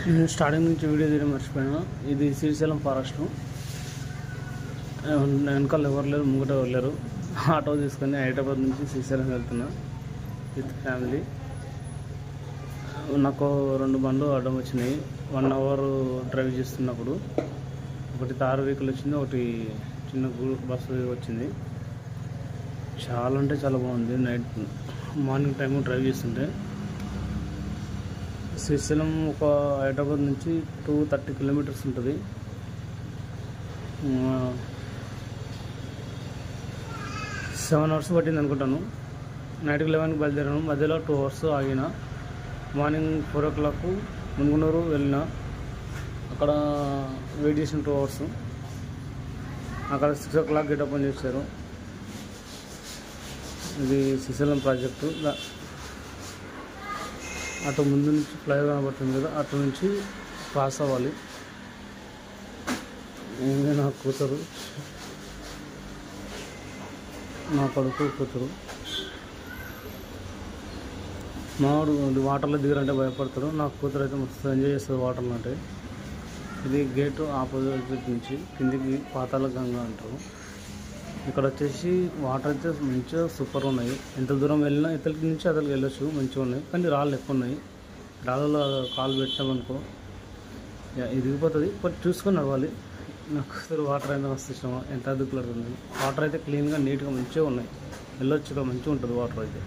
నేను స్టార్టింగ్ నుంచి వీడియో తీయడం మర్చిపోయాను. ఇది శ్రీశైలం ఫారెస్ట్. వెనకాల ఎవరు లేరు, ముంగట ఎవరు లేరు. ఆటో తీసుకొని హైదరాబాద్ నుంచి శ్రీశైలం వెళ్తున్నా విత్ ఫ్యామిలీ. నాకు 2 బండ్లు అడ్డం వచ్చినాయి 1 అవర్ డ్రైవ్ చేస్తున్నప్పుడు. ఒకటి తార్ వెహికల్ వచ్చింది, ఒకటి చిన్న బస్సు వచ్చింది. చాలా అంటే చాలా బాగుంది. మార్నింగ్ టైము డ్రైవ్ చేస్తుంటే శ్రీశైలం ఒక హైదరాబాద్ నుంచి 230 కిలోమీటర్స్ ఉంటుంది. 7 అవర్స్ పట్టింది అనుకుంటాను. నైట్కి 11కి బయలుదేరాను. మధ్యలో 2 అవర్స్ ఆగిన. మార్నింగ్ 4 o'clock మునుగునూరు వెళ్ళిన. అక్కడ వెయిట్ చేసిన 2 అవర్స్. అక్కడ 6 o'clock గేట్ ఓపెన్ చేశారు. ఇది శ్రీశైలం ప్రాజెక్టు. అటు ముందు నుంచి ఫ్లైఓవర్ కనబడుతుంది కదా, అటు నుంచి పాస్ అవ్వాలి. నా కూతురు, నా కొడుకు కూతురు. మావాడు వాటర్లో దిగరంటే భయపడతాడు. నా కూతురు అయితే మస్తు ఎంజాయ్ చేస్తుంది వాటర్లో. అంటే ఇది గేటు ఆపోజిట్ నుంచి కిందికి పాతాళ గంగ అంటారు. ఇక్కడ వచ్చేసి వాటర్ అయితే మంచిగా సూపర్ ఉన్నాయి. ఎంత దూరం వెళ్ళినా ఇతలకి నుంచి అతలకి వెళ్ళొచ్చు, మంచిగా ఉన్నాయి. కానీ రాళ్ళు ఎక్కువ ఉన్నాయి. రాళ్ళలో కాలు పెట్టామనుకో ఇరిగిపోతుంది. బట్ చూసుకొని నడవాలి. నాకు వాటర్ అయితే మస్తు ఇష్టం. ఎంత అదుపులాడుతుంది. వాటర్ అయితే క్లీన్గా నీట్గా మంచిగా ఉన్నాయి. వెళ్ళొచ్చు, మంచిగా ఉంటుంది వాటర్ అయితే.